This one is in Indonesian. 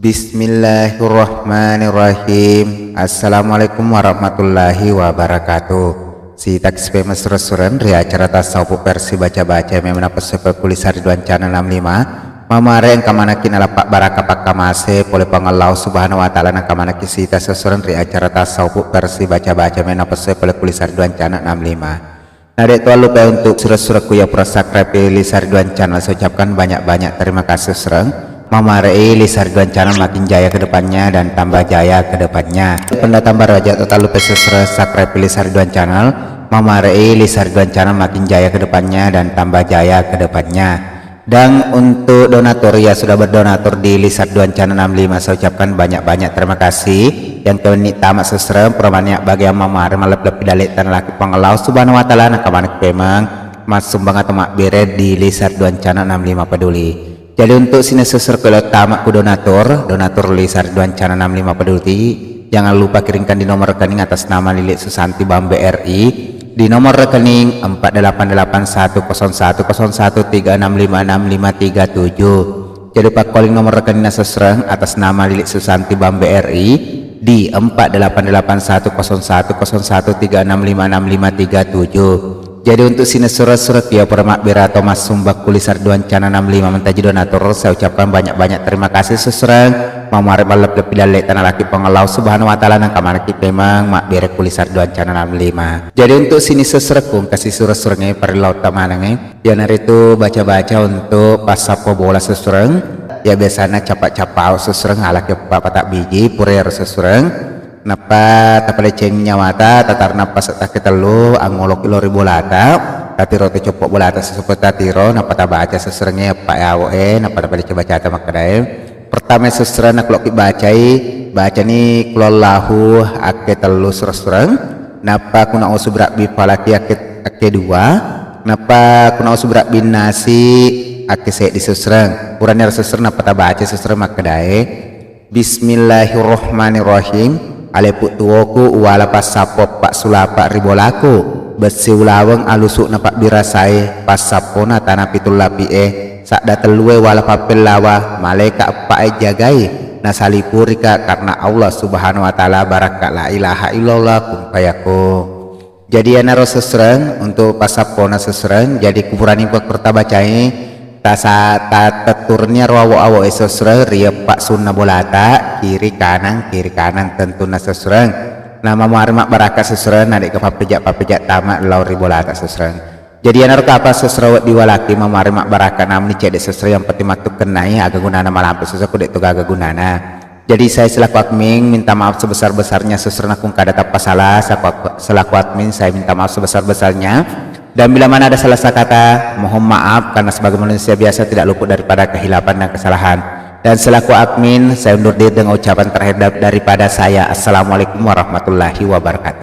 Bismillahirrahmanirrahim. Assalamualaikum warahmatullahi wabarakatuh. Si takspe mesra-suran ria acara tasawuf versi baca-baca yang menapas sepekulis Ridwan channel 65 mamare yang kamanakin ala pak baraka pak kamase pole pangallau subhanahu wa ta'ala na kamanaki si tasawuran ria acara tasawuf versi baca-baca yang menapas sepekulis Ridwan channel 65. Nah, dek tuan lupa untuk surat-suratku ya subscribe Lisa Ridwan channel. Saya ucapkan banyak-banyak terima kasih serang. Mamare Lisa Ridwan channel makin jaya ke depannya dan tambah jaya ke depannya. Pendatang baru aja total lupa subscribe Lisa Ridwan channel. Mamare Lisa Ridwan channel makin jaya ke depannya dan tambah jaya ke depannya. Dan untuk donatur ya sudah berdonatur di Lisa Ridwan channel 65, saya ucapkan banyak-banyak terima kasih. Yang kewenit tamat seserem permanyak bagi yang mamar malap lebih dalik tan laki pengelau subhanahu wa ta'ala nak kamanak pemang mas sumbang atau mak bere di Lisa Ridwan channel 65 peduli. Jadi untuk sini seser kalau tamat ku donatur Lisa Ridwan channel 65 peduli, jangan lupa kirimkan di nomor rekening atas nama Lilik Susanti Bank BRI di nomor rekening 4881010136565337. Jadi pak calling nomor rekening seserang atas nama Lilik Susanti Bank BRI di 4881010136565337. Jadi untuk sini surat-surat ya permak bera atau mas sumbak kulis Ridwan channel 65 mentaji donatur, saya ucapkan banyak-banyak terima kasih seserang. Mamare balap lebih dalek tanah laki pengelau subhanahu wa ta'ala nang kamanaki memang mak bere kulis Ridwan channel 65. Jadi untuk sini seserang kasih surat-suratnya pada laut tamanannya ya nari itu baca-baca untuk pasapo bola seserang. Ya biasanya capak-capak seserang ala ke papa tak biji purer seserang napa tapale cengnya mata tatar napa sakit telu angolok kilo ribu lata tatiro te copok bolata sesuatu tatiro napa tabaca seserangnya pak yawe napa tapale coba baca makadai pertama seserang nak loki baca ni kullahu ake telu seserang napa kuna usubrak bi falaki ake dua napa kuna usubrak bin nasi ake saya diseserang urangnya seserang apa tak baca seserang makadai Bismillahirrahmanirrahim. Alepuk tuwoku wala pasapop pak sulapa ribolaku besi ulaweng alusuk napak birasai pasapona tanah pitul lapi sakda telue wala papel lawa malaikat pak jagai nasalipurika karena Allah subhanahu wa ta'ala barakat la ilaha illallah kumpayaku. Jadi anaro seserang untuk pasapona seserang jadi kuburan ibu pertabacai tasa taturnya rawa awo esosre ria pak sunna bolata kiri kanan tentu naseserang nama marmak barakat seserang nadik ke papejak tamat lauri bolata seserang. Jadi anar apa seserawat diwalaki mamarmak barakat namni cedek seserang yang peti matuk kenai agak gunana malampu sesuatu dek tuga agak gunana. Jadi saya selaku admin minta maaf sebesar-besarnya seserang akung kada tapa salah. Selaku admin saya minta maaf sebesar-besarnya. Dan bila mana ada salah kata mohon maaf karena sebagai manusia biasa tidak luput daripada kehilapan dan kesalahan. Dan selaku admin saya undur diri dengan ucapan terhadap daripada saya. Assalamualaikum warahmatullahi wabarakatuh.